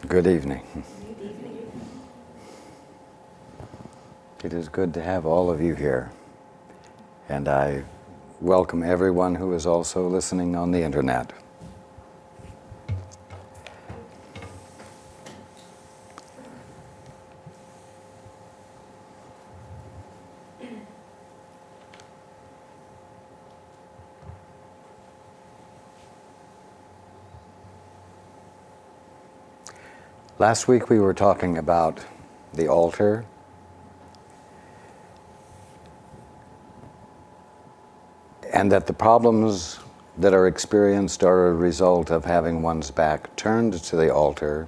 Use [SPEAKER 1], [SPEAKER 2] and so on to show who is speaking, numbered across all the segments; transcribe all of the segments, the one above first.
[SPEAKER 1] Good evening. It is good to have all of you here, and I welcome everyone who is also listening on the internet. Last week we were talking about the altar and that the problems that are experienced are a result of having one's back turned to the altar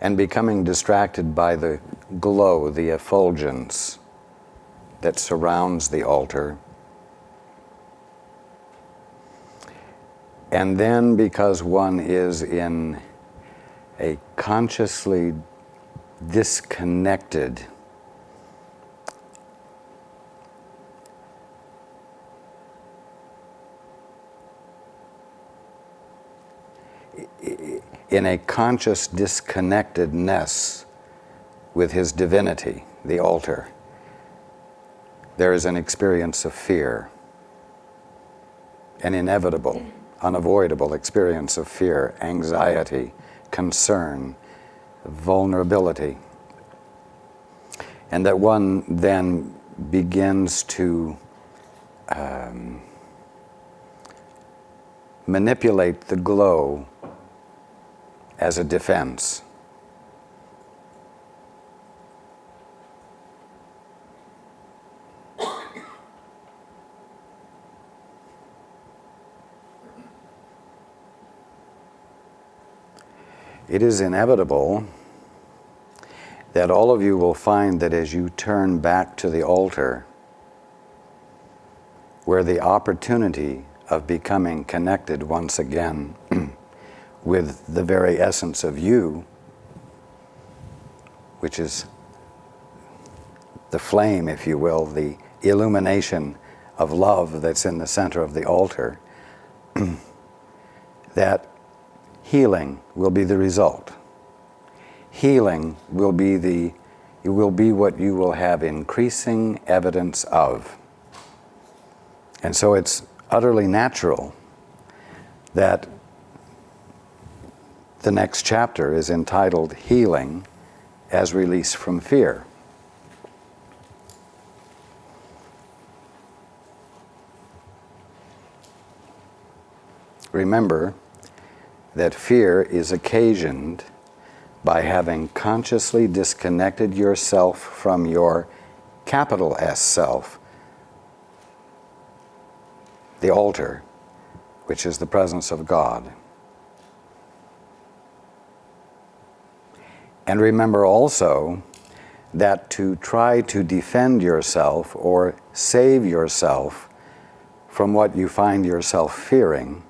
[SPEAKER 1] and becoming distracted by the glow, the effulgence that surrounds the altar. And then because one is in a consciously disconnected in a conscious disconnectedness with his divinity, the altar, there is an experience of fear, an inevitable, unavoidable experience of fear, anxiety, concern, vulnerability. And that one then begins to manipulate the glow as a defense. It is inevitable that all of you will find that as you turn back to the altar, where the opportunity of becoming connected once again with the very essence of you, which is the flame, if you will, the illumination of love that's in the center of the altar, that healing will be the result. Healing will be what you will have increasing evidence of. And so it's utterly natural that the next chapter is entitled Healing as Release from Fear. Remember that fear is occasioned by having consciously disconnected yourself from your capital S self, the altar, which is the presence of God. And remember also that to try to defend yourself or save yourself from what you find yourself fearing,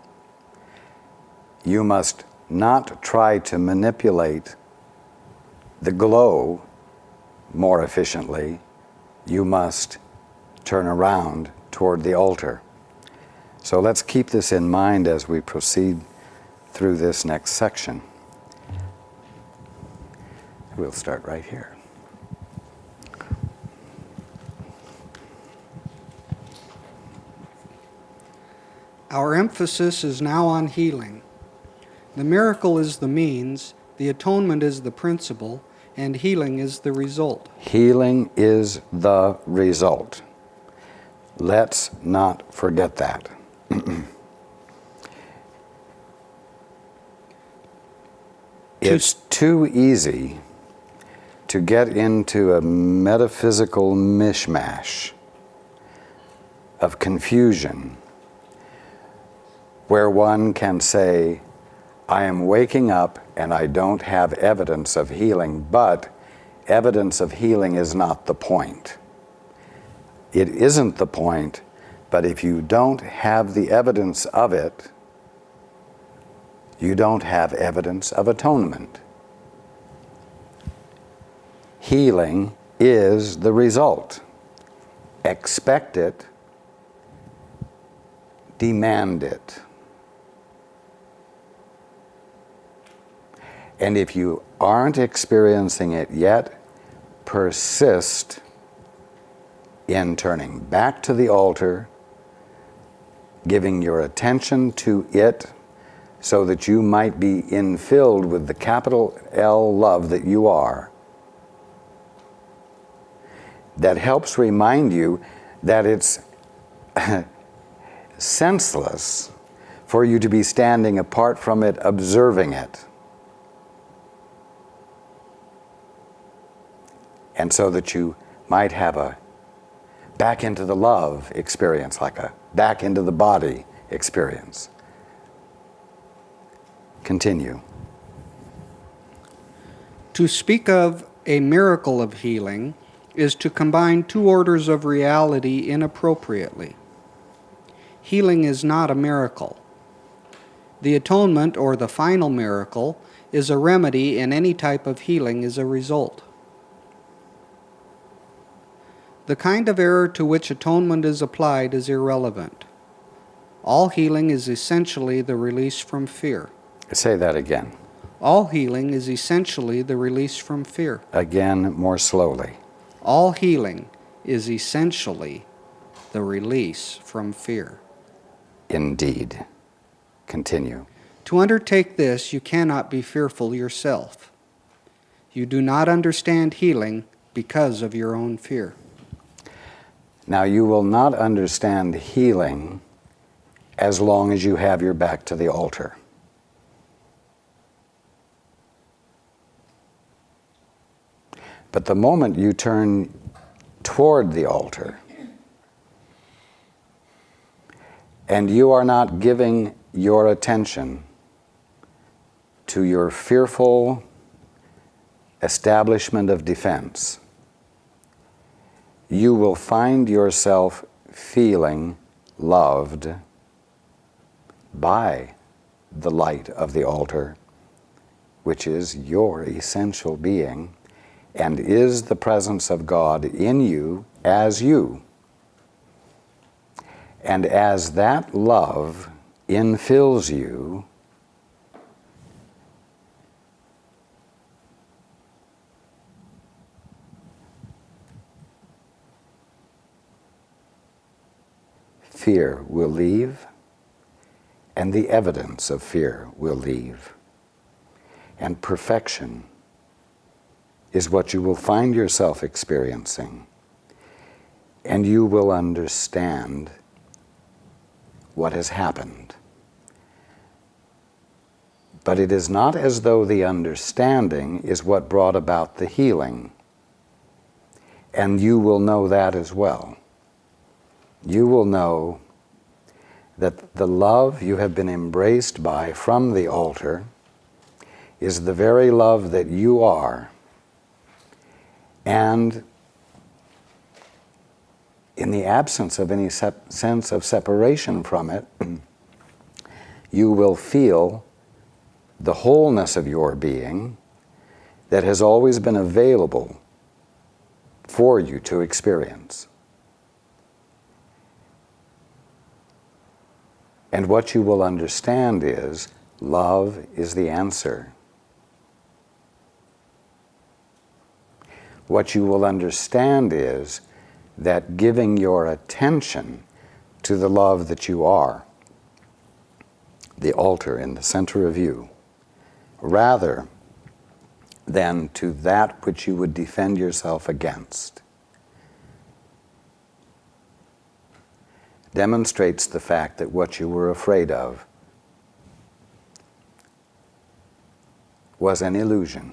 [SPEAKER 1] you must not try to manipulate the glow more efficiently. You must turn around toward the altar. So let's keep this in mind as we proceed through this next section. We'll start right here.
[SPEAKER 2] Our emphasis is now on healing. The miracle is the means, the atonement is the principle, and healing is the result.
[SPEAKER 1] Healing is the result. Let's not forget that. It's too easy to get into a metaphysical mishmash of confusion where one can say, I am waking up and I don't have evidence of healing, but evidence of healing is not the point. It isn't the point, but if you don't have the evidence of it, you don't have evidence of atonement. Healing is the result. Expect it, demand it. And if you aren't experiencing it yet, persist in turning back to the altar, giving your attention to it so that you might be infilled with the capital L love that you are. That helps remind you that it's senseless for you to be standing apart from it, observing it. And so that you might have a back into the love experience, like a back into the body experience. Continue.
[SPEAKER 2] To speak of a miracle of healing is to combine two orders of reality inappropriately. Healing is not a miracle. The atonement, or the final miracle, is a remedy, and any type of healing is a result. The kind of error to which atonement is applied is irrelevant. All healing is essentially the release from fear.
[SPEAKER 1] Say that again.
[SPEAKER 2] All healing is essentially the release from fear.
[SPEAKER 1] Again, more slowly.
[SPEAKER 2] All healing is essentially the release from fear.
[SPEAKER 1] Indeed. Continue.
[SPEAKER 2] To undertake this, you cannot be fearful yourself. You do not understand healing because of your own fear.
[SPEAKER 1] Now, you will not understand healing as long as you have your back to the altar. But the moment you turn toward the altar and you are not giving your attention to your fearful establishment of defense, you will find yourself feeling loved by the light of the altar, which is your essential being and is the presence of God in you as you. And as that love infills you, fear will leave, and the evidence of fear will leave. And perfection is what you will find yourself experiencing. And you will understand what has happened. But it is not as though the understanding is what brought about the healing. And you will know that as well. You will know that the love you have been embraced by from the altar is the very love that you are. And in the absence of any sense of separation from it, you will feel the wholeness of your being that has always been available for you to experience. And what you will understand is love is the answer. What you will understand is that giving your attention to the love that you are, the altar in the center of you, rather than to that which you would defend yourself against, demonstrates the fact that what you were afraid of was an illusion.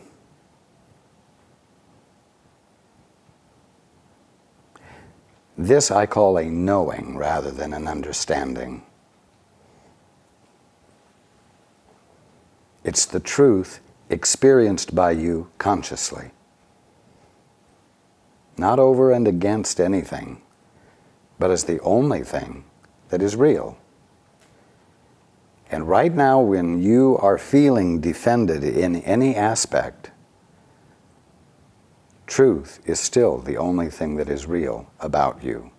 [SPEAKER 1] This I call a knowing rather than an understanding. It's the truth experienced by you consciously. Not over and against anything, but as the only thing that is real. And right now, when you are feeling defended in any aspect, truth is still the only thing that is real about you.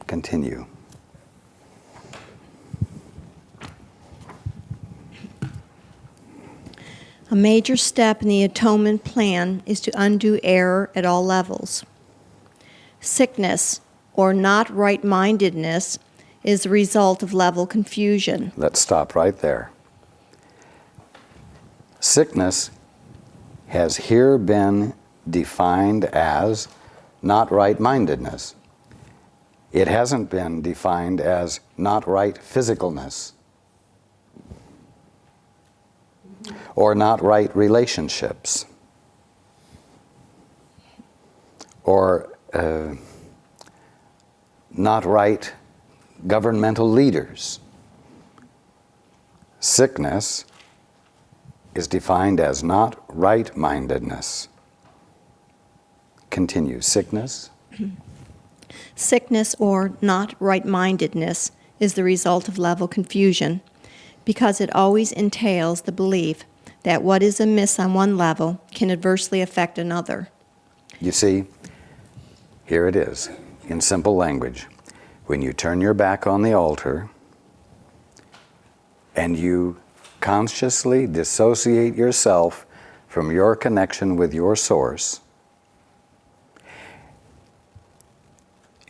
[SPEAKER 1] Continue.
[SPEAKER 3] A major step in the atonement plan is to undo error at all levels. Sickness, or not right-mindedness, is the result of level confusion.
[SPEAKER 1] Let's stop right there. Sickness has here been defined as not right-mindedness. It hasn't been defined as not right physicalness or not right relationships or not right governmental leaders. Sickness is defined as not right-mindedness. Continue. Sickness.
[SPEAKER 3] Sickness, or not right-mindedness, is the result of level confusion because it always entails the belief that what is amiss on one level can adversely affect another.
[SPEAKER 1] You see, here it is, in simple language. When you turn your back on the altar and you consciously dissociate yourself from your connection with your source,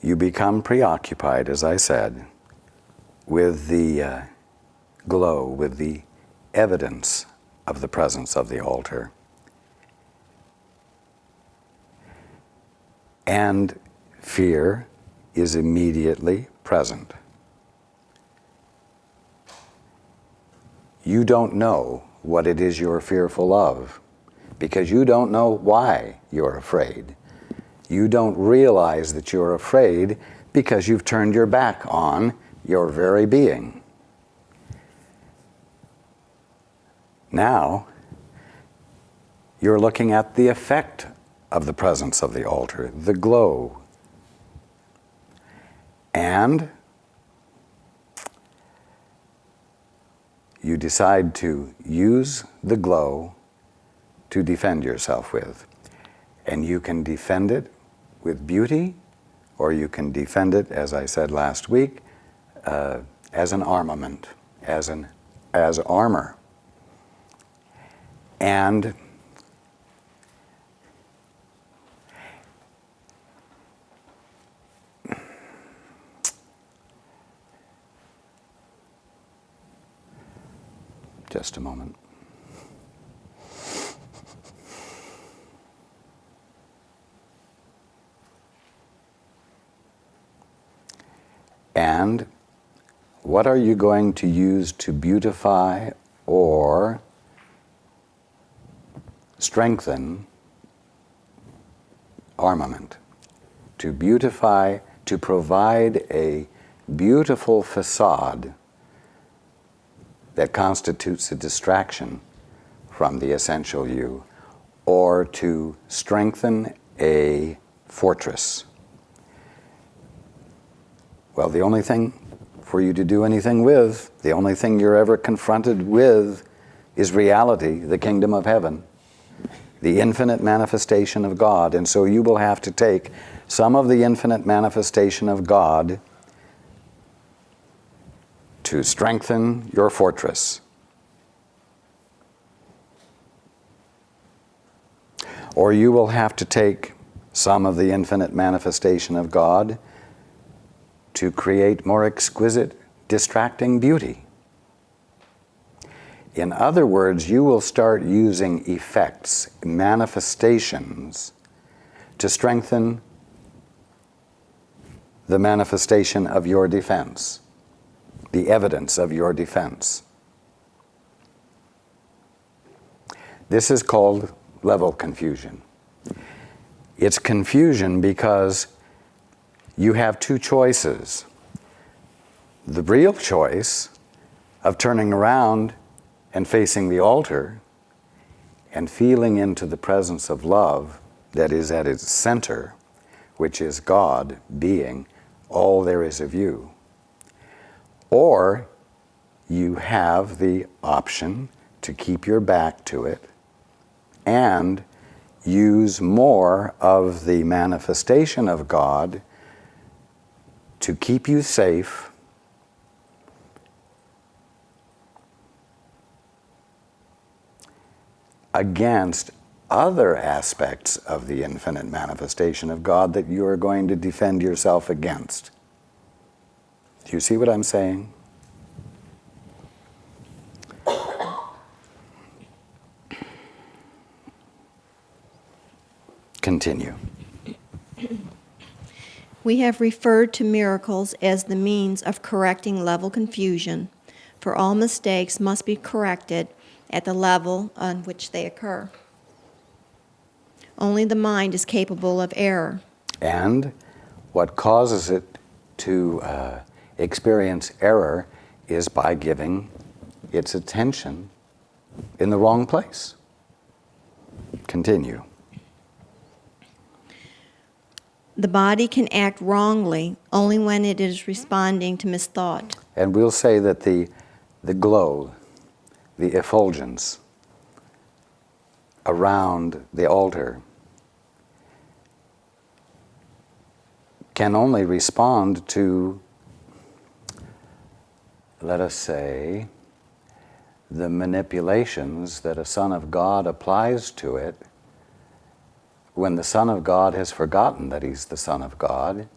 [SPEAKER 1] you become preoccupied, as I said, with the glow, with the evidence of the presence of the altar. And fear is immediately present. You don't know what it is you're fearful of because you don't know why you're afraid. You don't realize that you're afraid because you've turned your back on your very being. Now, you're looking at the effect of the presence of the altar, the glow. And you decide to use the glow to defend yourself with. And you can defend it with beauty, or you can defend it, as I said last week, as an armament, as armor. And just a moment. And what are you going to use to beautify or strengthen armament? To beautify, to provide a beautiful facade that constitutes a distraction from the essential you, or to strengthen a fortress. Well, the only thing for you to do anything with, the only thing you're ever confronted with is reality, the kingdom of heaven, the infinite manifestation of God. And so you will have to take some of the infinite manifestation of God to strengthen your fortress. Or you will have to take some of the infinite manifestation of God to create more exquisite, distracting beauty. In other words, you will start using effects, manifestations, to strengthen the manifestation of your defense, the evidence of your defense. This is called level confusion. It's confusion because you have two choices. The real choice of turning around and facing the altar and feeling into the presence of love that is at its center, which is God being all there is of you. Or you have the option to keep your back to it and use more of the manifestation of God to keep you safe against other aspects of the infinite manifestation of God that you are going to defend yourself against. Do you see what I'm saying? Continue.
[SPEAKER 3] We have referred to miracles as the means of correcting level confusion, for all mistakes must be corrected at the level on which they occur. Only the mind is capable of error.
[SPEAKER 1] And what causes it to experience error is by giving its attention in the wrong place. Continue.
[SPEAKER 3] The body can act wrongly only when it is responding to misthought.
[SPEAKER 1] And we'll say that the glow, the effulgence around the altar can only respond to, let us say, the manipulations that a Son of God applies to it when the Son of God has forgotten that he's the Son of God,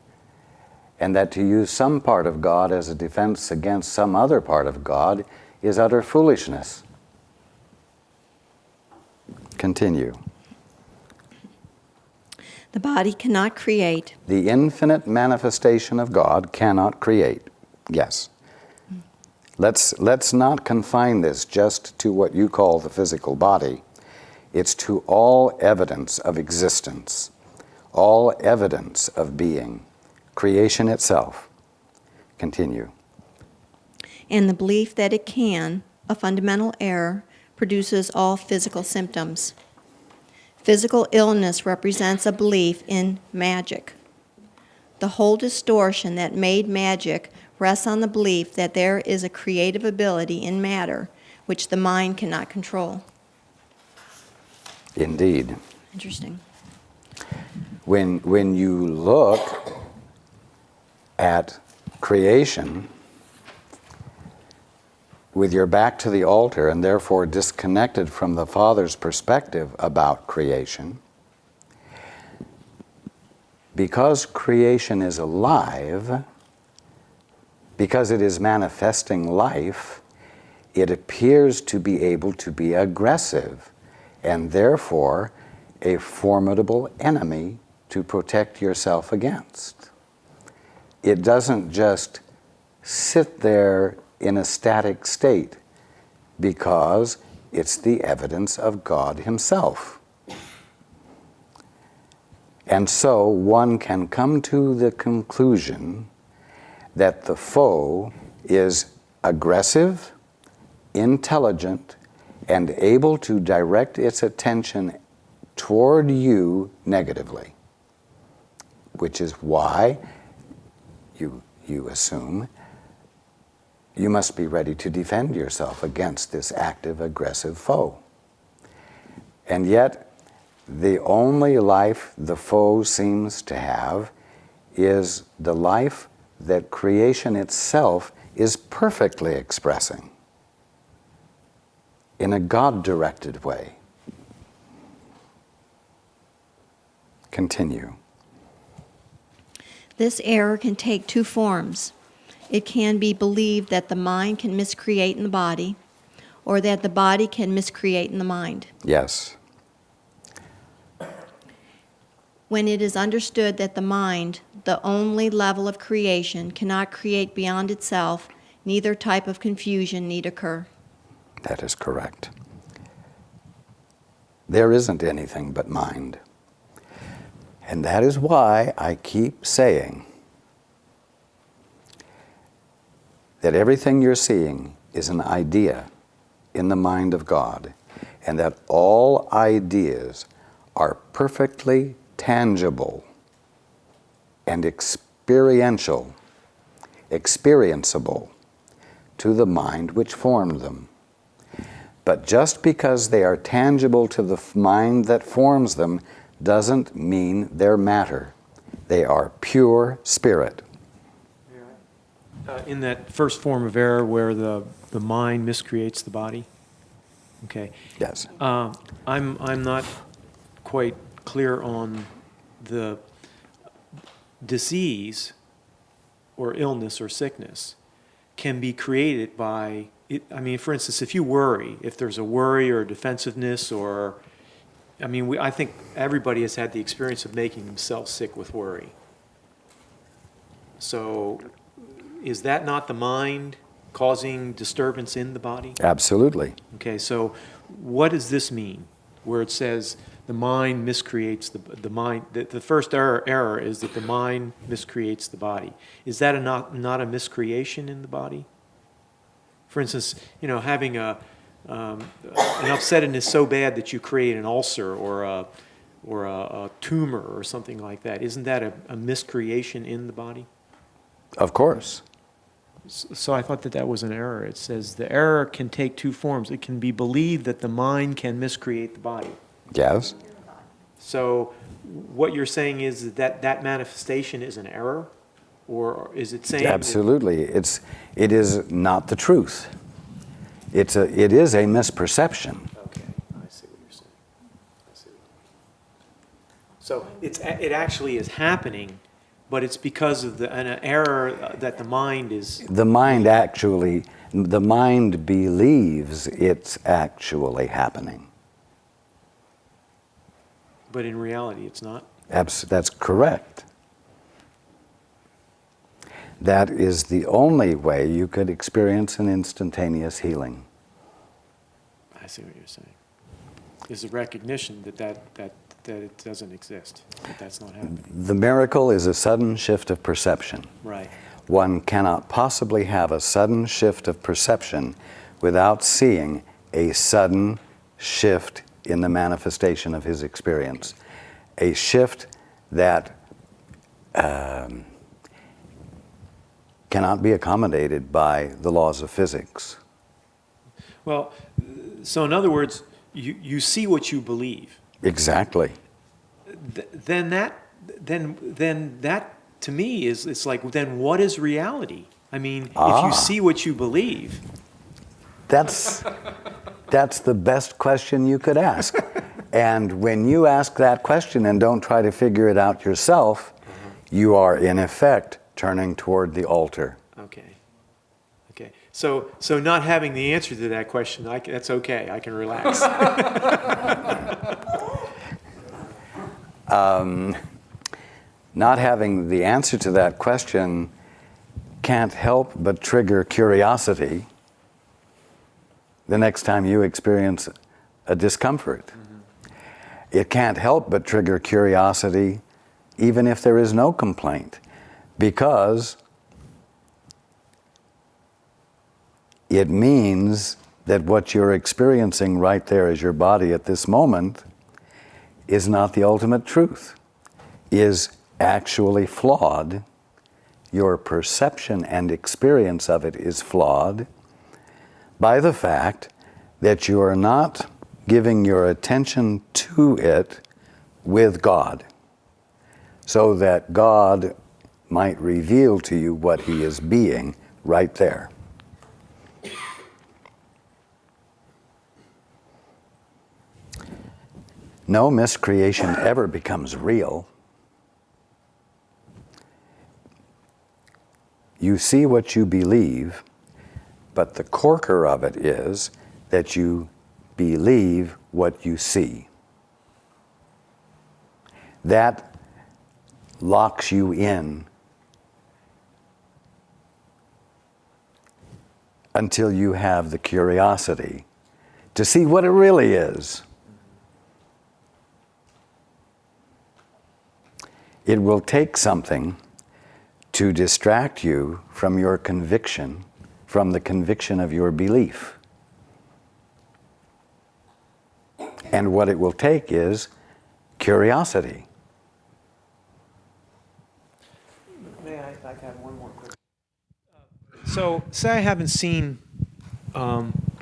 [SPEAKER 1] and that to use some part of God as a defense against some other part of God is utter foolishness. Continue.
[SPEAKER 3] The body cannot create.
[SPEAKER 1] The infinite manifestation of God cannot create. Yes. Let's not confine this just to what you call the physical body. It's to all evidence of existence, all evidence of being, creation itself. Continue.
[SPEAKER 3] And the belief that it can, a fundamental error, produces all physical symptoms. Physical illness represents a belief in magic. The whole distortion that made magic rests on the belief that there is a creative ability in matter which the mind cannot control.
[SPEAKER 1] Indeed.
[SPEAKER 3] Interesting.
[SPEAKER 1] When you look at creation with your back to the altar and therefore disconnected from the Father's perspective about creation, because creation is alive, because it is manifesting life, it appears to be able to be aggressive and therefore a formidable enemy to protect yourself against. It doesn't just sit there in a static state because it's the evidence of God Himself. And so one can come to the conclusion that the foe is aggressive, intelligent, and able to direct its attention toward you negatively, which is why you assume you must be ready to defend yourself against this active, aggressive foe. And yet, the only life the foe seems to have is the life that creation itself is perfectly expressing in a God-directed way. Continue.
[SPEAKER 3] This error can take two forms. It can be believed that the mind can miscreate in the body, or that the body can miscreate in the mind.
[SPEAKER 1] Yes.
[SPEAKER 3] When it is understood that the mind, the only level of creation, cannot create beyond itself, neither type of confusion need occur.
[SPEAKER 1] That is correct. There isn't anything but mind. And that is why I keep saying that everything you're seeing is an idea in the mind of God, and that all ideas are perfectly tangible and experientiable to the mind which formed them. But just because they are tangible to the mind that forms them doesn't mean they're matter. They are pure spirit.
[SPEAKER 4] In that first form of error where the mind miscreates the body, Okay.
[SPEAKER 1] Yes.
[SPEAKER 4] I'm not quite clear on the disease or illness or sickness can be created by it. I mean, for instance, if you worry, if there's a worry or a defensiveness or, I mean, I think everybody has had the experience of making themselves sick with worry. So is that not the mind causing disturbance in the body?
[SPEAKER 1] Absolutely.
[SPEAKER 4] Okay, so what does this mean? Where it says the mind miscreates the mind, the first error is that the mind miscreates the body. Is that not a miscreation in the body? For instance, you know, having an upsetness so bad that you create an ulcer or a tumor or something like that, isn't that a miscreation in the body?
[SPEAKER 1] Of course.
[SPEAKER 4] So I thought that was an error. It says the error can take two forms. It can be believed that the mind can miscreate the body.
[SPEAKER 1] Yes.
[SPEAKER 4] So what you're saying is that manifestation is an error? Or is it saying...
[SPEAKER 1] Absolutely. It is not the truth. It is a misperception.
[SPEAKER 4] Okay, I see what you're saying. I see. So it actually is happening, but it's because of an error that the mind is...
[SPEAKER 1] The mind believes it's actually happening.
[SPEAKER 4] But in reality, it's not?
[SPEAKER 1] That's correct. That is the only way you could experience an instantaneous healing.
[SPEAKER 4] I see what you're saying. Is the recognition that it doesn't exist, that that's not happening.
[SPEAKER 1] The miracle is a sudden shift of perception.
[SPEAKER 4] Right.
[SPEAKER 1] One cannot possibly have a sudden shift of perception without seeing a sudden shift in the manifestation of his experience. A shift that cannot be accommodated by the laws of physics.
[SPEAKER 4] Well, so in other words, you see what you believe.
[SPEAKER 1] Exactly.
[SPEAKER 4] Then that to me is, it's like, then what is reality? I mean, if you see what you believe.
[SPEAKER 1] That's the best question you could ask. And when you ask that question and don't try to figure it out yourself, you are in effect turning toward the altar.
[SPEAKER 4] Okay. Okay. So not having the answer to that question, that's okay. I can relax.
[SPEAKER 1] Not having the answer to that question can't help but trigger curiosity the next time you experience a discomfort. It can't help but trigger curiosity even if there is no complaint, because it means that what you're experiencing right there as your body at this moment is not the ultimate truth, is actually flawed. Your perception and experience of it is flawed by the fact that you are not giving your attention to it with God, so that God might reveal to you what He is being right there. No miscreation ever becomes real. You see what you believe, but the corker of it is that you believe what you see. That locks you in until you have the curiosity to see what it really is. It will take something to distract you from your conviction, from the conviction of your belief. And what it will take is curiosity.
[SPEAKER 4] May I have one more question? So, say I haven't seen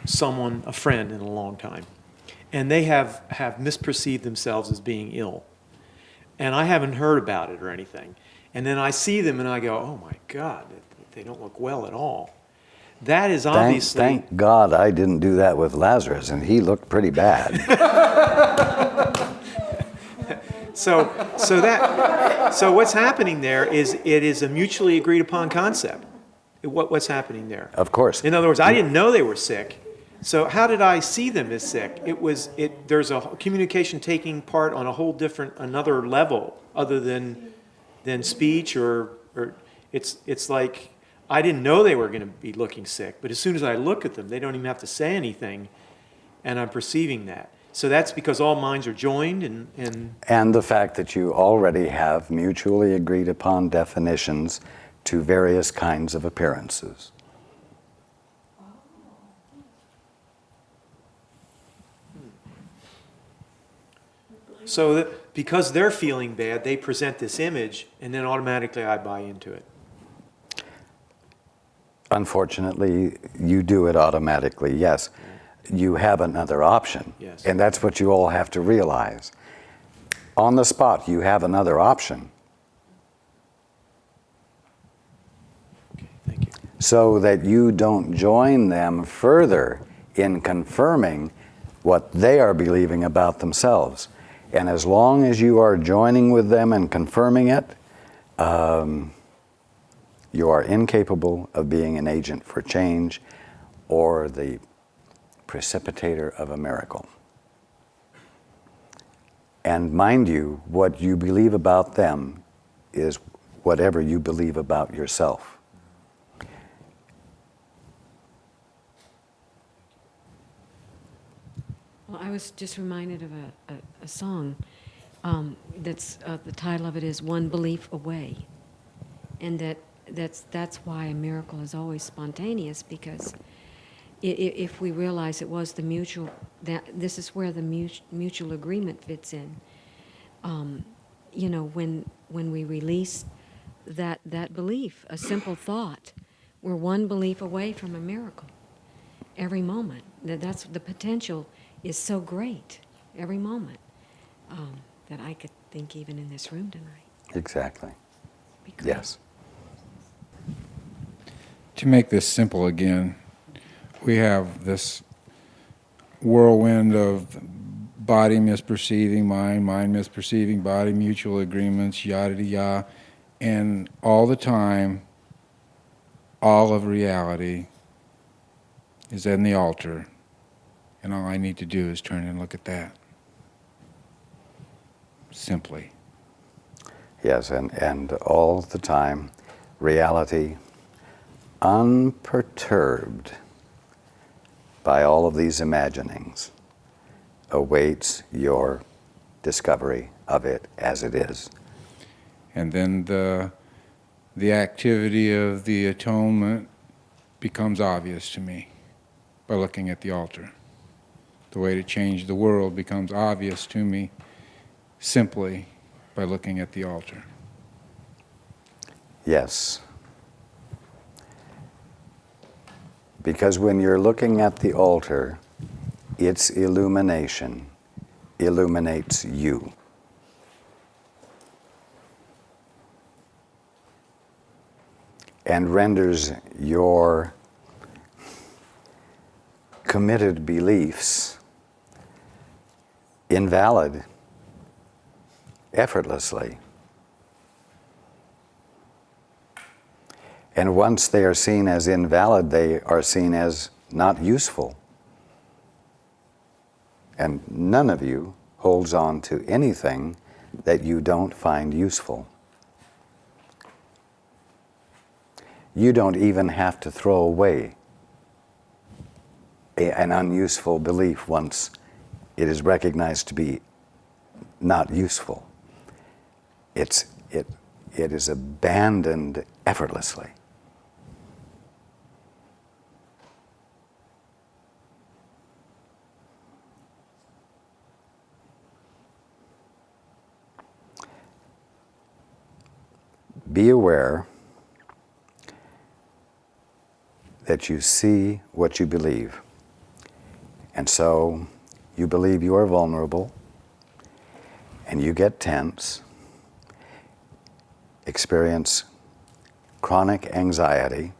[SPEAKER 4] someone, a friend, in a long time, and they have misperceived themselves as being ill, and I haven't heard about it or anything, and then I see them and I go, oh my God, they don't look well at all. that is obviously...
[SPEAKER 1] Thank God I didn't do that with Lazarus, and he looked pretty bad.
[SPEAKER 4] So what's happening there is it is a mutually agreed upon concept. What's happening there?
[SPEAKER 1] Of course.
[SPEAKER 4] In other words, I didn't know they were sick. So how did I see them as sick? There's a communication taking part on a whole different, another level other than speech or it's like I didn't know they were going to be looking sick, but as soon as I look at them, they don't even have to say anything, and I'm perceiving that. So that's because all minds are joined
[SPEAKER 1] And the fact that you already have mutually agreed upon definitions to various kinds of appearances.
[SPEAKER 4] so that because they're feeling bad, they present this image, and then automatically I buy into it.
[SPEAKER 1] Unfortunately, you do it automatically, yes. You have another option.
[SPEAKER 4] Yes.
[SPEAKER 1] And that's what you all have to realize. On the spot, you have another option.
[SPEAKER 4] Okay, thank you.
[SPEAKER 1] So that you don't join them further in confirming what they are believing about themselves. And as long as you are joining with them and confirming it, you are incapable of being an agent for change or the precipitator of a miracle. And mind you, what you believe about them is whatever you believe about yourself.
[SPEAKER 5] Well, I was just reminded of a song that's the title of it is "One Belief Away," and that's why a miracle is always spontaneous, because if we realize it was the mutual, that this is where the mutual agreement fits in. You know, when we release that belief, a simple thought, we're one belief away from a miracle. Every moment, that's the potential is so great. Every moment that I could think even in this room tonight.
[SPEAKER 1] Exactly.
[SPEAKER 5] Be great.
[SPEAKER 1] Yes.
[SPEAKER 6] To make this simple again, we have this whirlwind of body misperceiving mind, mind misperceiving body, mutual agreements, yada yada, and all the time, all of reality is in the altar, and all I need to do is turn and look at that. Simply.
[SPEAKER 1] Yes, and all the time, reality, unperturbed by all of these imaginings, awaits your discovery of it as it is.
[SPEAKER 6] And then the activity of the atonement becomes obvious to me by looking at the altar. The way to change the world becomes obvious to me simply by looking at the altar.
[SPEAKER 1] Yes. Because when you're looking at the altar, its illumination illuminates you. And renders your committed beliefs invalid effortlessly. And once they are seen as invalid, they are seen as not useful. And none of you holds on to anything that you don't find useful. You don't even have to throw away an unuseful belief once it is recognized to be not useful. It is abandoned effortlessly. Be aware that you see what you believe. And so you believe you are vulnerable, and you get tense, experience chronic anxiety,